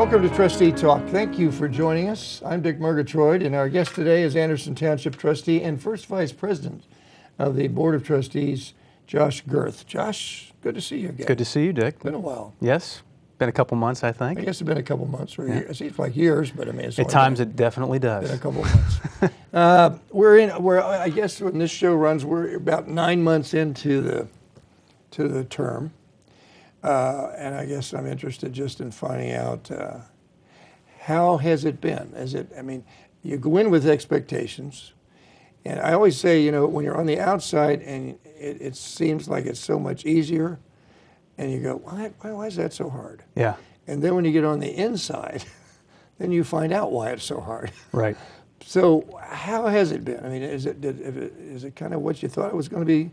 Welcome to Trustee Talk. Thank you for joining us. I'm Dick Murgatroyd, and our guest today is Anderson Township Trustee and First Vice President of the Board of Trustees, Josh Girth. Josh, good to see you again. Good to see you, Dick. Been a while. Yes, been a couple months, I think. I guess it's been a couple months. Or It seems like years, but I mean, it's At times it definitely does. been a couple months. We're I guess when this show runs, we're about 9 months into the term. And I guess I'm interested just in finding out how has it been? You go in with expectations, and I always say, when you're on the outside and it seems like it's so much easier, and you go, why is that so hard? Yeah. And then when you get on the inside, then you find out why it's so hard. Right. So how has it been? I mean, is it kind of what you thought it was going to be?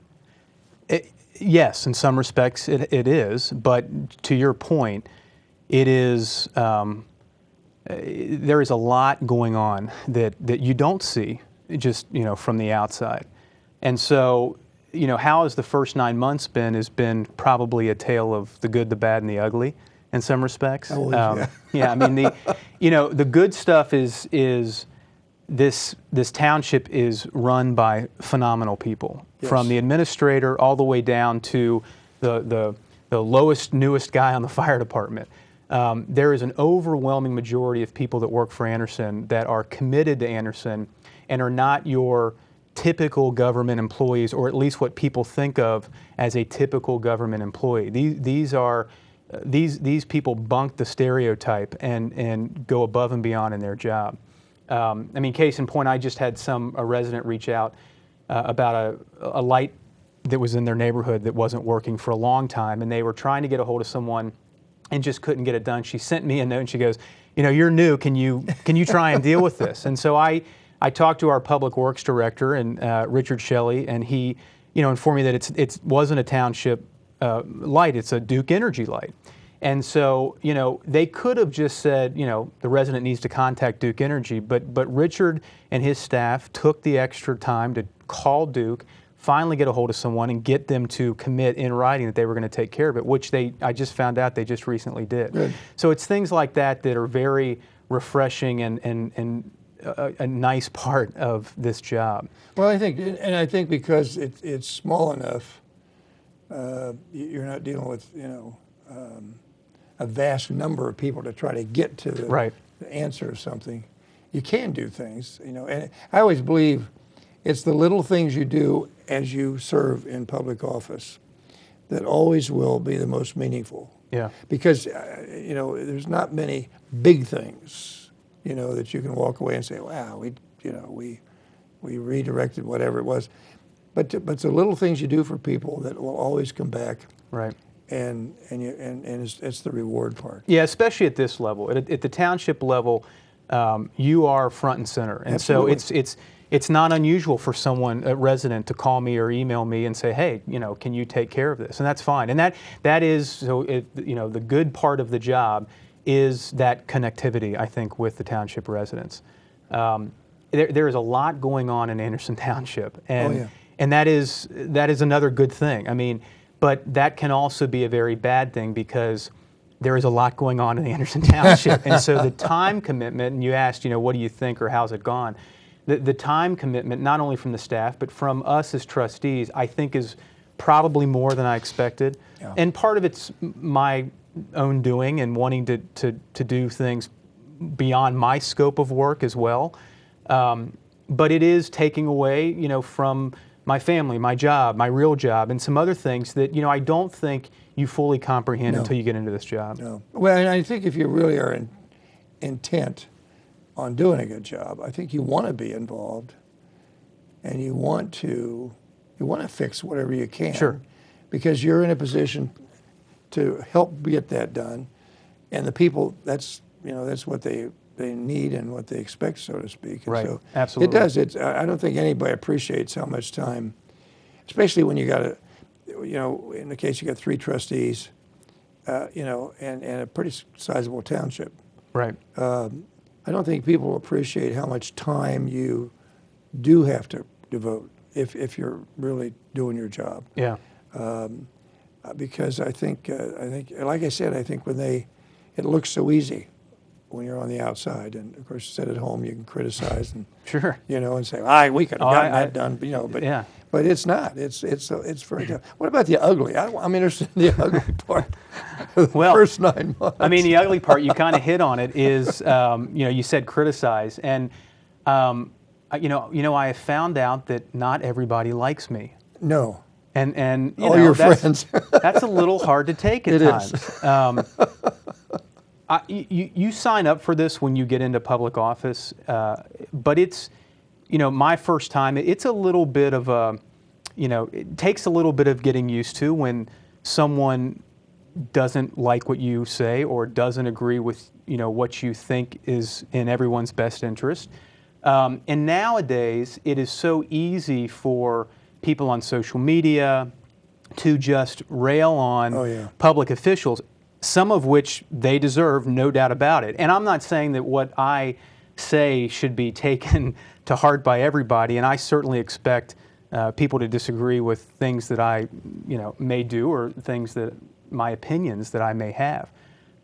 Yes, in some respects it is, but to your point, it is, there is a lot going on that you don't see just, from the outside. And so, how has the first 9 months been has been probably a tale of the good, the bad, and the ugly in some respects. Yeah. Yeah, I mean, the good stuff is this township is run by phenomenal people, yes, from the administrator all the way down to the lowest, newest guy on the fire department. There is an overwhelming majority of people that work for Anderson that are committed to Anderson and are not your typical government employees, or at least what people think of as a typical government employee. These people bunk the stereotype and go above and beyond in their job. Case in point, I just had a resident reach out about a light that was in their neighborhood that wasn't working for a long time, and they were trying to get a hold of someone and just couldn't get it done. She sent me a note and she goes, you're new, can you try and deal with this? And so I talked to our public works director, and Richard Shelley, and he informed me that it wasn't a township light, it's a Duke Energy light. And so, they could have just said, the resident needs to contact Duke Energy, but Richard and his staff took the extra time to call Duke, finally get a hold of someone, and get them to commit in writing that they were going to take care of it, which I just found out they just recently did. Good. So it's things like that are very refreshing and a nice part of this job. Well, I think because it's small enough, you're not dealing with, a vast number of people to try to get to the answer of something. You can do things, and I always believe it's the little things you do as you serve in public office that always will be the most meaningful. Yeah. Because, there's not many big things, that you can walk away and say, wow, we redirected whatever it was. But the little things you do for people that will always come back. Right. And it's the reward part. Yeah, especially at this level. At the township level, you are front and center. And Absolutely. So it's not unusual for a resident, to call me or email me and say, hey, can you take care of this? And that's fine. And that is, the good part of the job is that connectivity, I think, with the township residents. There is a lot going on in Anderson Township. And, and that is another good thing. But that can also be a very bad thing, because there is a lot going on in Anderson Township. And so the time commitment, and you asked, what do you think or how's it gone? The time commitment, not only from the staff, but from us as trustees, I think is probably more than I expected. Yeah. And part of it's my own doing and wanting to do things beyond my scope of work as well. But it is taking away, from my family, my job, my real job, and some other things that, I don't think you fully comprehend until you get into this job. No. Well, and I think if you really are intent on doing a good job, I think you want to be involved, and you want to fix whatever you can. Sure. Because you're in a position to help get that done, and the people, that's what they need and what they expect, so to speak. And right, so absolutely. It does. I don't think anybody appreciates how much time, especially when you got in the case you got 3 trustees, and a pretty sizable township. Right. I don't think people appreciate how much time you do have to devote if you're really doing your job. Yeah. Because I think, like I said, I think when it looks so easy, when you're on the outside. And of course, sit at home, you can criticize and Sure. and say, we could have gotten that done, but yeah. But it's not. It's very tough. What about the ugly? I'm interested in the ugly part. The first 9 months. I mean, the ugly part, you kind of hit on it, is you said criticize, and I have found out that not everybody likes me. No. And all your friends. That's a little hard to take at it times. You sign up for this when you get into public office, but it's, my first time, it's a little bit of a, it takes a little bit of getting used to when someone doesn't like what you say or doesn't agree with, what you think is in everyone's best interest. And nowadays, it is so easy for people on social media to just rail on public officials, some of which they deserve, no doubt about it. And I'm not saying that what I say should be taken to heart by everybody, and I certainly expect people to disagree with things that I, may do, or things that my opinions that I may have.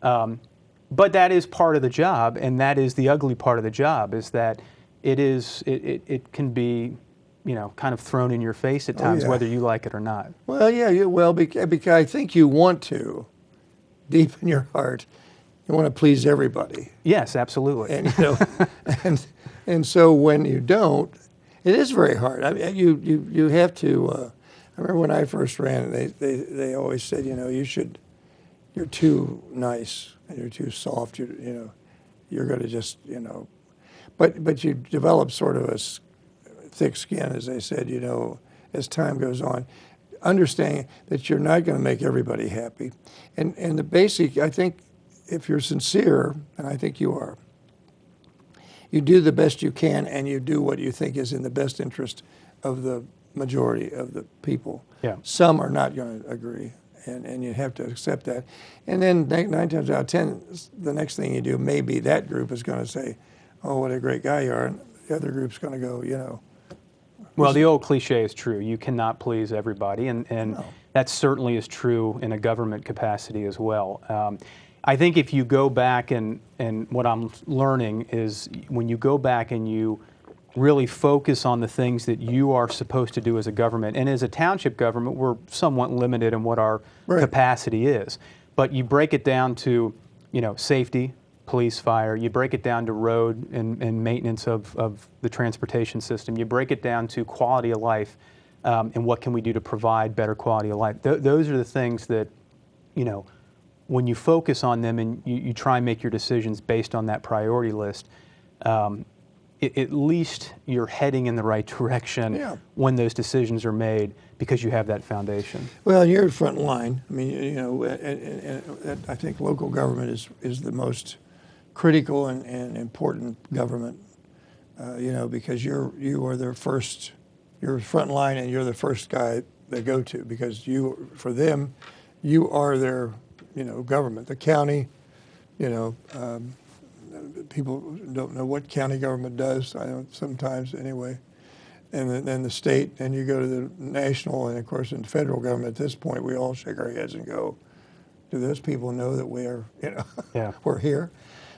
But that is part of the job, and that is the ugly part of the job, is that it can be, kind of thrown in your face at times, whether you like it or not. Well, yeah, because I think you want to, deep in your heart, you want to please everybody. Yes, absolutely. And and so when you don't, it is very hard. I mean, you have to. I remember when I first ran, they always said, you're too nice and you're too soft. You're going to just, but you develop sort of a thick skin, as they said, as time goes on, understanding that you're not going to make everybody happy. And the basic, I think, if you're sincere, and I think you are, you do the best you can, and you do what you think is in the best interest of the majority of the people. Yeah. Some are not going to agree, and you have to accept that. And then 9 times out of 10, the next thing you do, maybe that group is going to say, oh, what a great guy you are, and the other group's going to go, Well, the old cliche is true. You cannot please everybody, and No. that certainly is true in a government capacity as well. I think if you go back, and what I'm learning is when you go back and you really focus on the things that you are supposed to do as a government, and as a township government, we're somewhat limited in what our capacity is. But you break it down to, safety, police, fire. You break it down to road and maintenance of the transportation system. You break it down to quality of life, and what can we do to provide better quality of life. Those are the things that, when you focus on them and you try and make your decisions based on that priority list, at least you're heading in the right direction when those decisions are made, because you have that foundation. Well, you're front line. I mean, and I think local government is the most critical and important government, because you are their first, you're front line, and you're the first guy they go to, because for them, you are their, government. The county, people don't know what county government does. I don't sometimes anyway. And then the state, and you go to the national, and of course in the federal government at this point, we all shake our heads and go, do those people know that we are, we're here?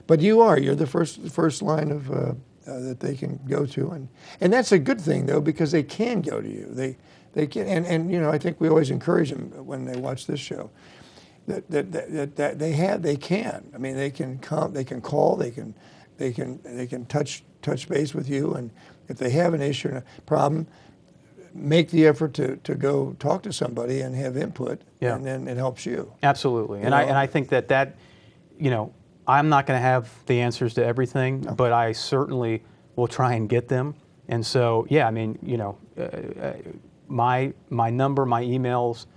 But you're the first line of that they can go to, and that's a good thing though, because they can go to you. They can, and I think we always encourage them when they watch this show that they can. I mean, they can come, they can call, they can touch base with you, and if they have an issue or a problem, make the effort to go talk to somebody and have input, and then it helps you. Absolutely, and I think that I'm not going to have the answers to everything, but I certainly will try and get them. And so, I mean, my number, my emails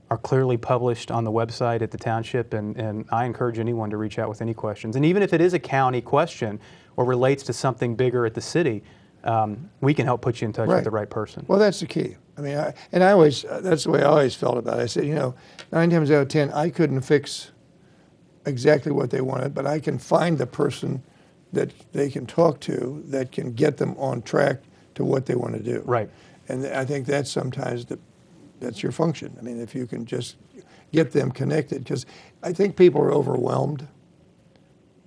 are clearly published on the website at the township, and I encourage anyone to reach out with any questions. And even if it is a county question or relates to something bigger at the city, we can help put you in touch with the right person. Well, that's the key. I mean, that's the way I always felt about it. I said, 9 times out of 10, I couldn't fix exactly what they wanted, but I can find the person that they can talk to that can get them on track to what they want to do. Right. And I think that's sometimes that's your function. I mean, if you can just get them connected, because I think people are overwhelmed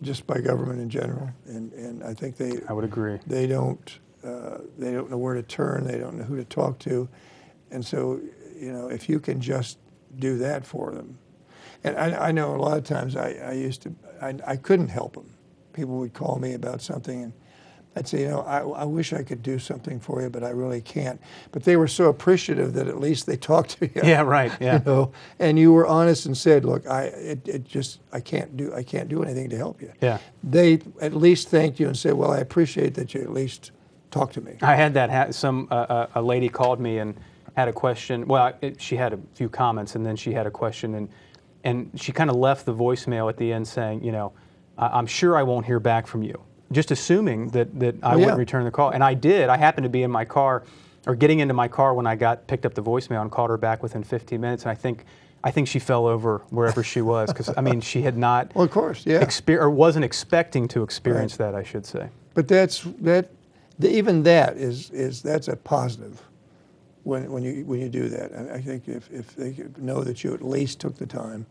just by government in general, and I think I would agree. they don't know where to turn, they don't know who to talk to, and so if you can just do that for them, and I know a lot of times I couldn't help them. People would call me about something, and I'd say, I wish I could do something for you, but I really can't. But they were so appreciative that at least they talked to you. Yeah, right. Yeah. And you were honest and said, look, I can't do anything to help you. Yeah. They at least thanked you and said, well, I appreciate that you at least talked to me. I had that. A lady called me and had a question. Well, she had a few comments, and then she had a question, and she kind of left the voicemail at the end saying, I'm sure I won't hear back from you. Just assuming that I wouldn't return the call. And I did. I happened to be in my car, or getting into my car when I picked up the voicemail and called her back within 15 minutes. And I think she fell over wherever she was, because she had not, well, of course, yeah, or wasn't expecting to experience that, I should say. But even that is that's a positive when you do that. I think if they know that you at least took the time.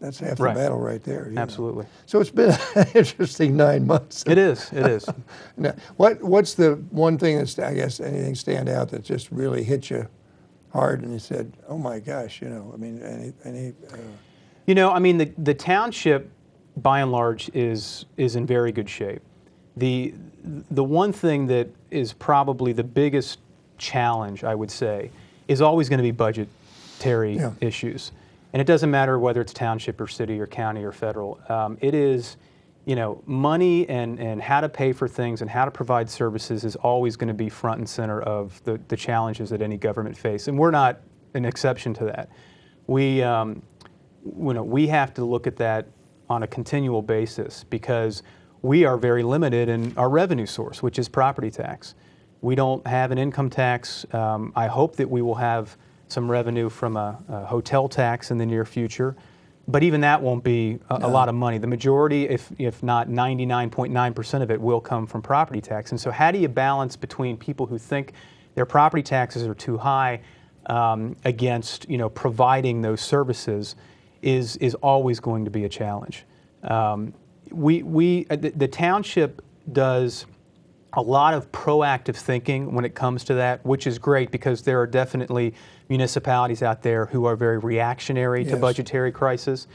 That's half the battle right there. Absolutely. So it's been an interesting 9 months. It is. It is. Now, what's the one thing that's, I guess, anything stand out that just really hit you hard and you said, oh my gosh, any the township, by and large, is in very good shape. The one thing that is probably the biggest challenge, I would say, is always going to be budgetary issues. And it doesn't matter whether it's township or city or county or federal. It is, money and how to pay for things and how to provide services is always going to be front and center of the challenges that any government face. And we're not an exception to that. We have to look at that on a continual basis, because we are very limited in our revenue source, which is property tax. We don't have an income tax. I hope that we will have some revenue from a hotel tax in the near future, but even that won't be a lot of money. The majority, if not 99.9% of it, will come from property tax. And so how do you balance between people who think their property taxes are too high against providing those services is always going to be a challenge. The township does a lot of proactive thinking when it comes to that, which is great, because there are definitely municipalities out there who are very reactionary to budgetary crisis.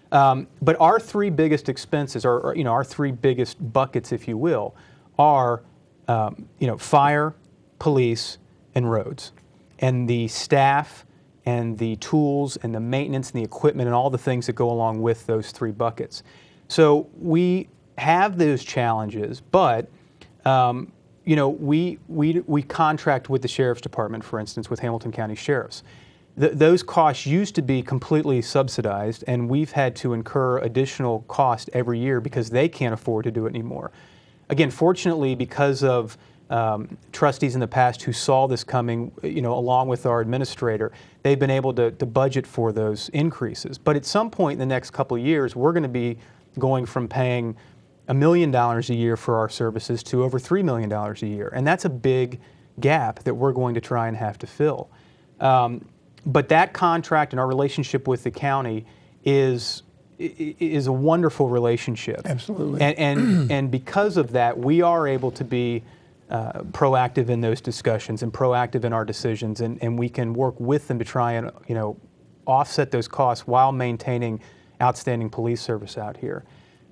But our three biggest expenses, or our three biggest buckets, if you will, are fire, police, and roads, and the staff and the tools and the maintenance and the equipment and all the things that go along with those three buckets. So we have those challenges, but we contract with the Sheriff's Department, for instance, with Hamilton County Sheriffs. Those costs used to be completely subsidized, and we've had to incur additional cost every year because they can't afford to do it anymore. Again, fortunately, because of trustees in the past who saw this coming, along with our administrator, they've been able to budget for those increases. But at some point in the next couple of years, we're going to be going from paying $1 million a year for our services to over $3 million a year. And that's a big gap that we're going to try and have to fill. But that contract and our relationship with the county is a wonderful relationship. Absolutely. And because of that, we are able to be proactive in those discussions and proactive in our decisions, and we can work with them to try and offset those costs while maintaining outstanding police service out here.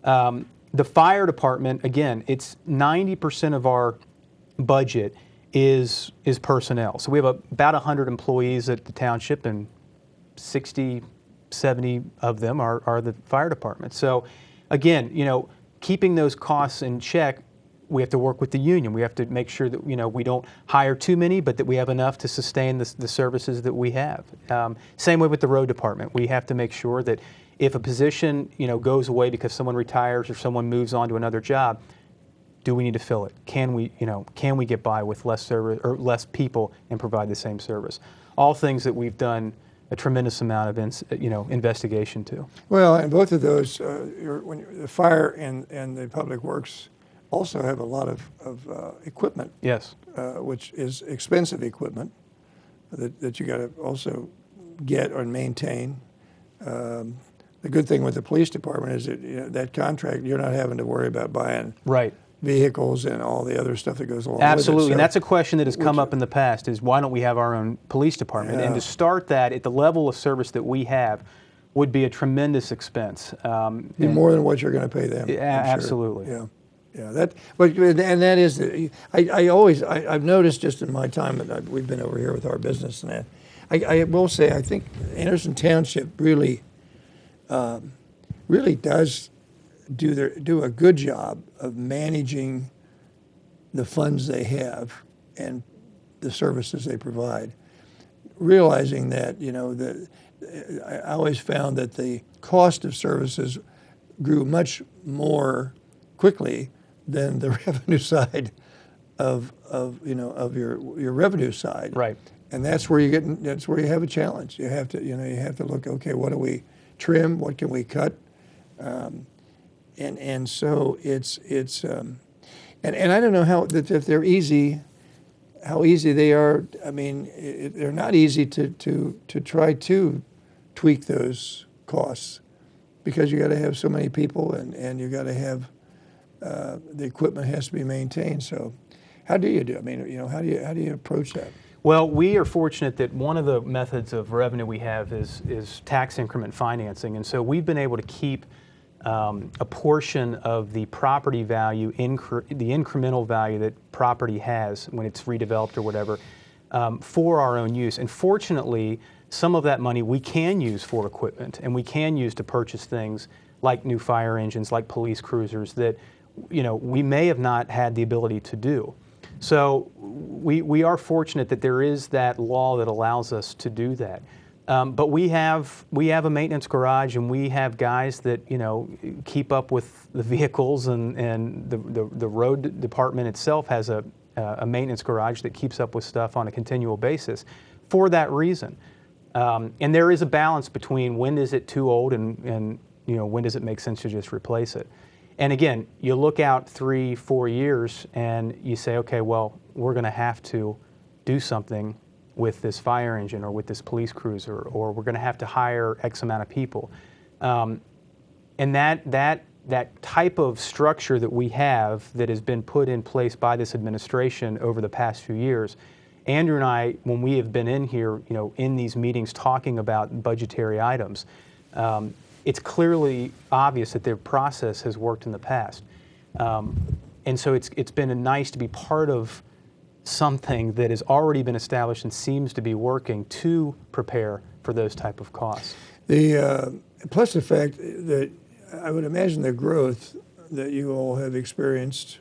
The fire department, again, it's 90% of our budget is personnel. So we have about 100 employees at the township, and 60, 70 of them are the fire department. So again, keeping those costs in check, we have to work with the union. We have to make sure that we don't hire too many, but that we have enough to sustain the services that we have. Same way with the road department. We have to make sure that if a position goes away because someone retires or someone moves on to another job, do we need to fill it? Can we get by with less service or less people and provide the same service? All things that we've done a tremendous amount of investigation to. Well, and both of those, the fire and the public works also have a lot of equipment. Yes. Which is expensive equipment that you got to also get or maintain. the good thing with the police department is that that contract, you're not having to worry about buying Right. vehicles and all the other stuff that goes along Absolutely, with it. and that's a question that has come up in the past, is why don't we have our own police department? And to start that at the level of service that we have would be a tremendous expense. Be more than what you're going to pay them. Yeah, I'm sure. absolutely. Yeah. Yeah, and that is, I've noticed just in my time that we've been over here with our business and that, I will say, I think Anderson Township really does do a good job of managing the funds they have and the services they provide. Realizing that, I always found that the cost of services grew much more quickly than the revenue side of your revenue side. Right. And that's where you have a challenge. You have to look, okay, what do we trim? What can we cut? And so it's and I don't know if they're easy, how easy they are. I mean, they're not easy to try to tweak those costs, because you got to have so many people and you got to have the equipment has to be maintained. So how do you do? I mean, how do you approach that? Well, we are fortunate that one of the methods of revenue we have is tax increment financing, and so we've been able to keep a portion of the property value, the incremental value that property has when it's redeveloped or whatever, for our own use. And fortunately, some of that money we can use for equipment, and we can use to purchase things like new fire engines, like police cruisers that we may have not had the ability to do. So we are fortunate that there is that law that allows us to do that. But we have a maintenance garage, and we have guys that keep up with the vehicles, and the road department itself has a maintenance garage that keeps up with stuff on a continual basis for that reason. And there is a balance between when is it too old and when does it make sense to just replace it. And again, you look out 3-4 years and you say, okay, well, we're going to have to do something with this fire engine or with this police cruiser, or we're going to have to hire X amount of people. And that type of structure that we have that has been put in place by this administration over the past few years, Andrew and I, when we have been in here, in these meetings talking about budgetary items, it's clearly obvious that their process has worked in the past. And so it's been nice to be part of something that has already been established and seems to be working to prepare for those type of costs. Plus the fact that I would imagine the growth that you all have experienced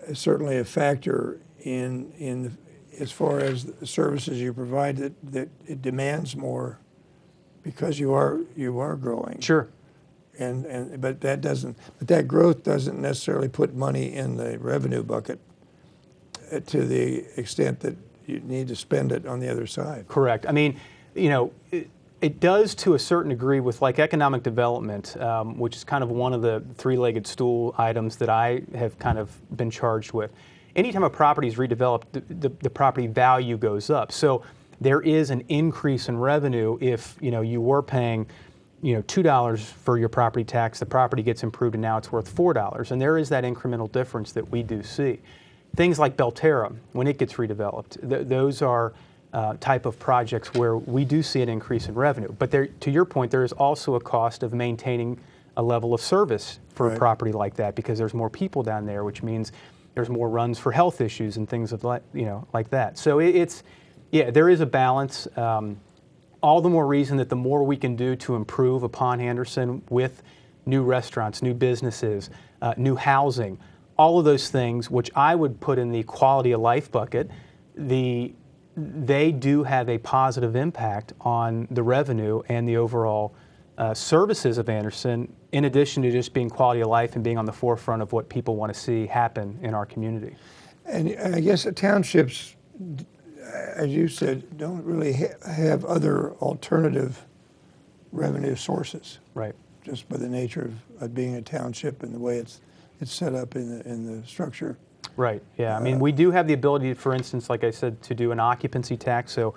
is certainly a factor in as far as the services you provide, that it demands more because you are growing. Sure. But that growth doesn't necessarily put money in the revenue bucket to the extent that you need to spend it on the other side. Correct. I mean, it does to a certain degree with like economic development, which is kind of one of the three-legged stool items that I have kind of been charged with. Anytime a property is redeveloped, the property value goes up. So there is an increase in revenue if you were paying $2 for your property tax, the property gets improved and now it's worth $4. And there is that incremental difference that we do see. Things like Belterra, when it gets redeveloped, those are type of projects where we do see an increase in revenue. But to your point, there is also a cost of maintaining a level of service for a property like that, because there's more people down there, which means there's more runs for health issues and things of like that. So there is a balance. All the more reason that the more we can do to improve upon Anderson with new restaurants, new businesses, new housing, all of those things, which I would put in the quality of life bucket, they do have a positive impact on the revenue and the overall services of Anderson, in addition to just being quality of life and being on the forefront of what people want to see happen in our community. And I guess the townships, as you said, don't really have other alternative revenue sources. Right. Just by the nature of being a township and the way it's set up in the structure. Right, yeah. I mean, we do have the ability, for instance, like I said, to do an occupancy tax. So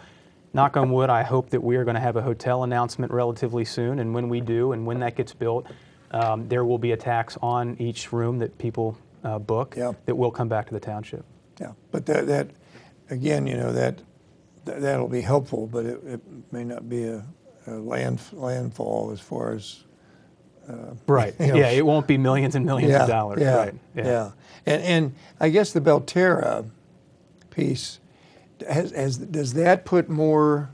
knock on wood, I hope that we are going to have a hotel announcement relatively soon, and when we do, and when that gets built, there will be a tax on each room that people book that will come back to the township. Yeah, but that again, that'll be helpful, but it may not be a landfall as far as right. Yeah, it won't be millions and millions of dollars. Yeah, right. Yeah. And I guess the Belterra piece does that put more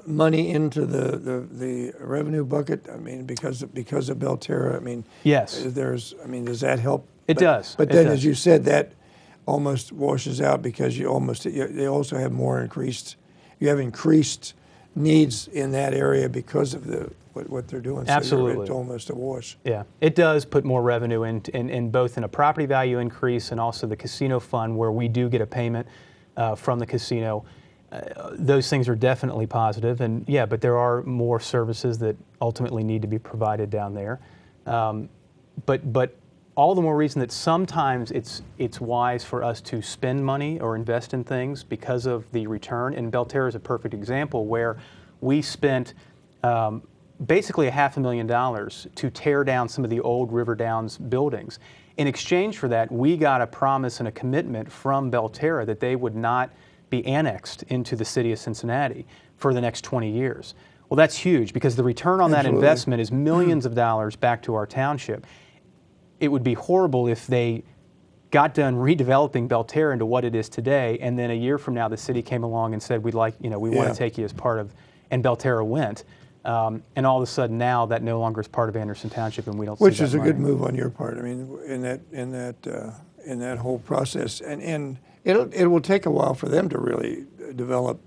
money into the revenue bucket? I mean, because of Belterra. I mean, yes. Does that help? It does. But then, as you said, that almost washes out because they also have you have increased needs in that area because of what they're doing. Absolutely. So it's almost a wash. Yeah, it does put more revenue in both in a property value increase and also the casino fund where we do get a payment from the casino. Those things are definitely positive, and yeah, but there are more services that ultimately need to be provided down there. But all the more reason that sometimes it's wise for us to spend money or invest in things because of the return. And Belterra is a perfect example where we spent basically $500,000 to tear down some of the old River Downs buildings. In exchange for that, we got a promise and a commitment from Belterra that they would not be annexed into the city of Cincinnati for the next 20 years. Well, that's huge because the return on that investment is millions of dollars back to our township. It would be horrible if they got done redeveloping Belterra into what it is today, and then a year from now the city came along and said, we want to take you as part of, and Belterra went. And all of a sudden now that no longer is part of Anderson Township, and we don't see that Which is a money. good move on your part. I mean, in that whole process, and it will take a while for them to really develop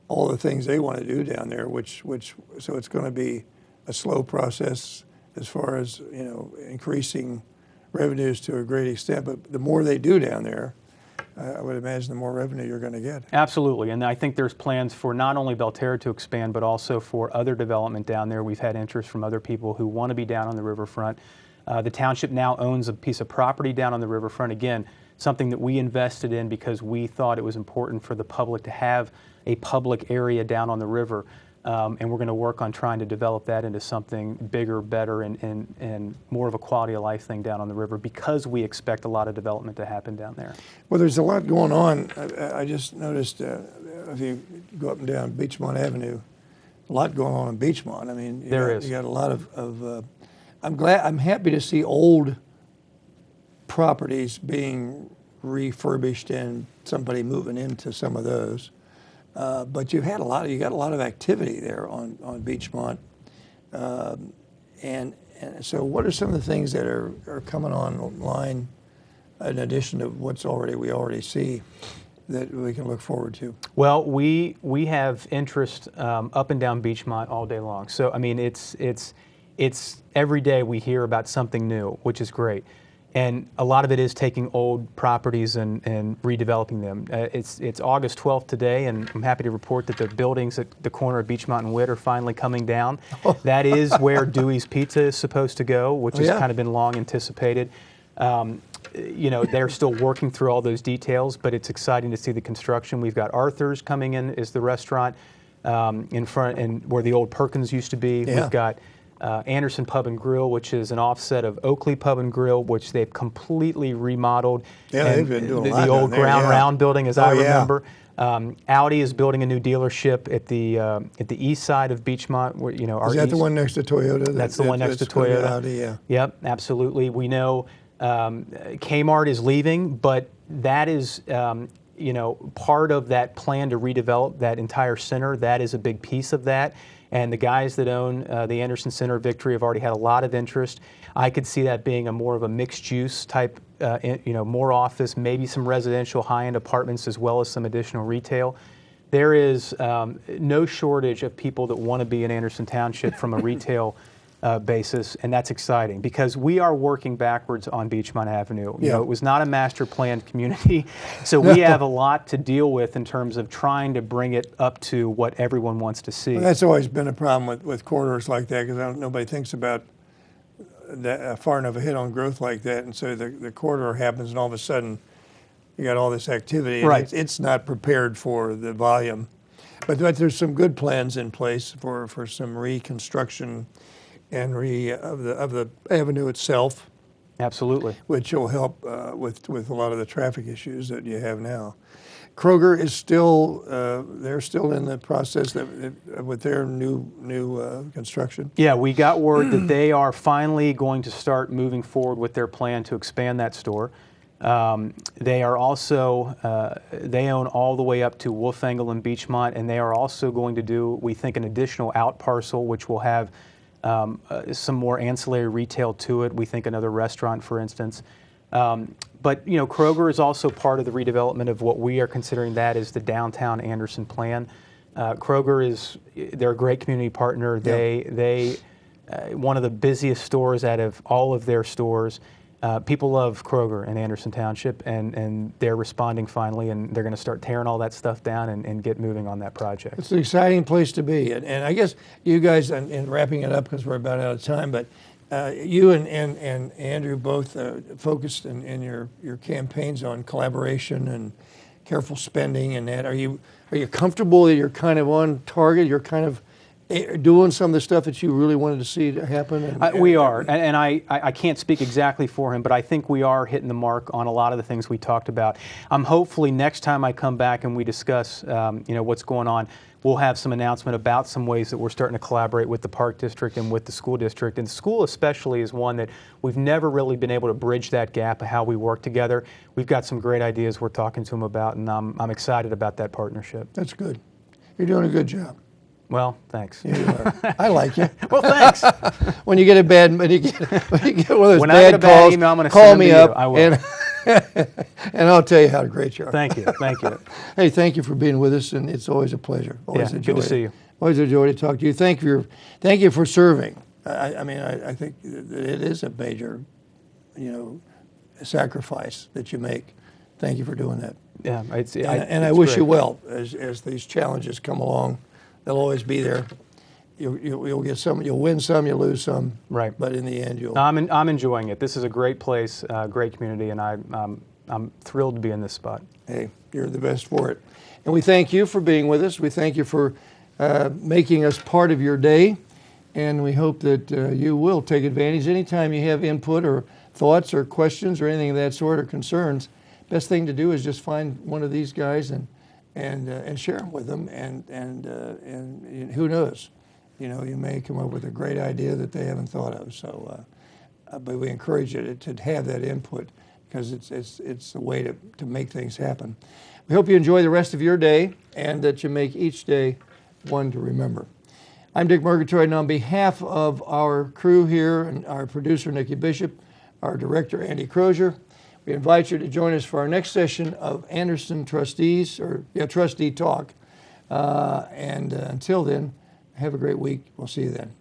all the things they want to do down there. So it's going to be a slow process as far as increasing revenues to a great extent. But the more they do down there, I would imagine the more revenue you're going to get. Absolutely, and I think there's plans for not only Belterra to expand, but also for other development down there. We've had interest from other people who want to be down on the riverfront. The township now owns a piece of property down on the riverfront. Again, something that we invested in because we thought it was important for the public to have a public area down on the river. And we're going to work on trying to develop that into something bigger, better, and more of a quality of life thing down on the river because we expect a lot of development to happen down there. Well, there's a lot going on. I just noticed if you go up and down Beachmont Avenue, a lot going on in Beachmont. I mean, you got a lot of I'm happy to see old properties being refurbished and somebody moving into some of those. But you got a lot of activity there on Beachmont, and so what are some of the things that are coming online in addition to what's we already see that we can look forward to? Well, we have interest up and down Beachmont all day long. So I mean, it's every day we hear about something new, which is great. And a lot of it is taking old properties and redeveloping them. It's August 12th today, and I'm happy to report that the buildings at the corner of Beachmont and Witt are finally coming down. That is where Dewey's Pizza is supposed to go, which has kind of been long anticipated. They're still working through all those details, but it's exciting to see the construction. We've got Arthur's coming in as the restaurant in front, and where the old Perkins used to be. Yeah. We've got Anderson Pub and Grill, which is an offset of Oakley Pub and Grill, which they've completely remodeled. Yeah, and they've been doing a lot the old down there, Ground yeah. Round building, as I remember. Yeah. Audi is building a new dealership at the east side of Beachmont. Where, Is that the one next to Toyota? That's the one next to Toyota. Audi, yeah. Yep, absolutely. We know Kmart is leaving, but that is part of that plan to redevelop that entire center. That is a big piece of that. And the guys that own the Anderson Center Victory have already had a lot of interest. I could see that being more of a mixed-use type, more office, maybe some residential high-end apartments as well as some additional retail. There is no shortage of people that want to be in Anderson Township from a retail basis, and that's exciting because we are working backwards on Beachmont Avenue. It was not a master planned community, so we have a lot to deal with in terms of trying to bring it up to what everyone wants to see. Well, that's always been a problem with corridors like that because nobody thinks about that far enough ahead on growth like that, and so the corridor happens, and all of a sudden you got all this activity, and right. it's not prepared for the volume. But there's some good plans in place for some reconstruction and of the avenue itself, Absolutely. which will help with a lot of the traffic issues that you have now. Kroger is still they're still in the process with their new construction. Yeah, we got word that they are finally going to start moving forward with their plan to expand that store. They are also, they own all the way up to Wolfangle and Beachmont, and they are also going to do, we think, an additional out parcel, which will have some more ancillary retail to it. We think another restaurant, for instance. But you know, Kroger is also part of the redevelopment of what we are considering that is the downtown Anderson plan. Kroger they're a great community partner. They one of the busiest stores out of all of their stores. People love Kroger in Anderson Township, and they're responding finally, and they're going to start tearing all that stuff down and get moving on that project. It's an exciting place to be, and I guess you guys, and wrapping it up because we're about out of time, but you and Andrew both focused in your campaigns on collaboration and careful spending and that. Are you comfortable that you're kind of on target? You're kind of doing some of the stuff that you really wanted to see to happen? We are, and I can't speak exactly for him, but I think we are hitting the mark on a lot of the things we talked about. Hopefully next time I come back and we discuss what's going on, we'll have some announcement about some ways that we're starting to collaborate with the Park District and with the school district. And the school especially is one that we've never really been able to bridge that gap of how we work together. We've got some great ideas we're talking to them about, and I'm excited about that partnership. That's good. You're doing a good job. Well, thanks. Yeah, you are. I like you. Well, thanks. When you get a bad, when you get one of those when I get a bad bad calls, email, I'm gonna call send me them to up, you. I will. And I'll tell you how great you are. Thank you. Thank you. Hey, thank you for being with us, and it's always a pleasure. Always Yeah, a joy. good to see you. Always a joy to talk to you. Thank you for serving. I think it is a major, sacrifice that you make. Thank you for doing that. Yeah, And I wish you well as these challenges come along. They'll always be there. You'll get some. You'll win some. You'll lose some. Right. But in the end, you'll. I'm enjoying it. This is a great place, great community, and I'm thrilled to be in this spot. Hey, you're the best for it. And we thank you for being with us. We thank you for making us part of your day. And we hope that you will take advantage. Anytime you have input or thoughts or questions or anything of that sort or concerns, best thing to do is just find one of these guys and share them with them. And who knows? You may come up with a great idea that they haven't thought of. So, but we encourage you to have that input because it's a way to make things happen. We hope you enjoy the rest of your day and that you make each day one to remember. I'm Dick Murgatroyd, and on behalf of our crew here and our producer, Nikki Bishop, our director, Andy Crozier, we invite you to join us for our next session of Anderson Trustee Talk. And until then, have a great week. We'll see you then.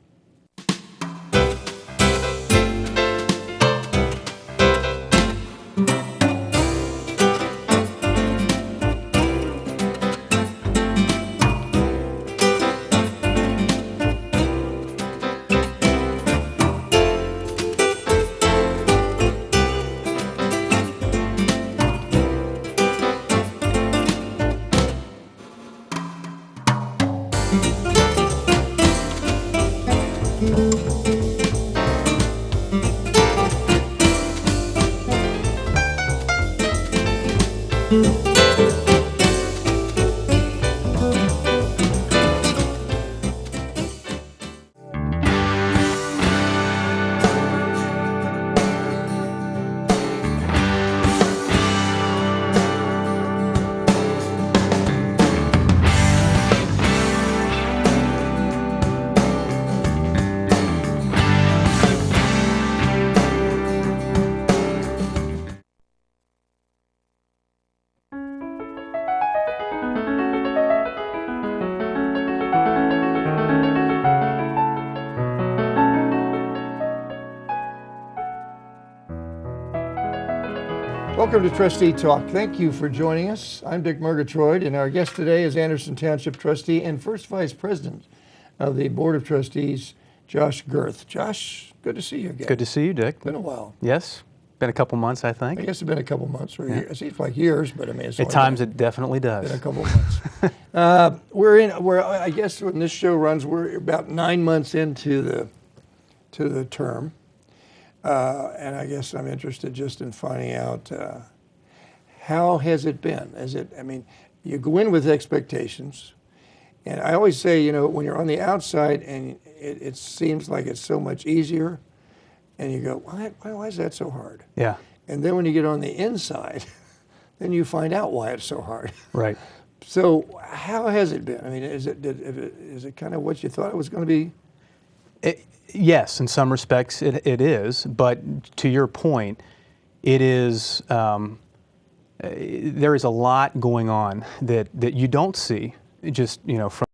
Welcome to Trustee Talk. Thank you for joining us. I'm Dick Murgatroyd, and our guest today is Anderson Township Trustee and First Vice President of the Board of Trustees, Josh Girth. Josh, good to see you again. Good to see you, Dick. Been a while. Yes. Been a couple months, I think. I guess it's been a couple months, or it seems like years, but I mean, it's At only times been, it definitely does. been a couple months. I guess when this show runs, we're about 9 months into the term, and I guess I'm interested just in finding out how has it been? I mean, you go in with expectations, and I always say, you know, when you're on the outside and it seems like it's so much easier, and you go, why is that so hard? Yeah. And then when you get on the inside, then you find out why it's so hard. Right. So how has it been? I mean, is it kind of what you thought it was going to be? Yes, in some respects it is, but to your point, it is, there is a lot going on that you don't see just, you know, from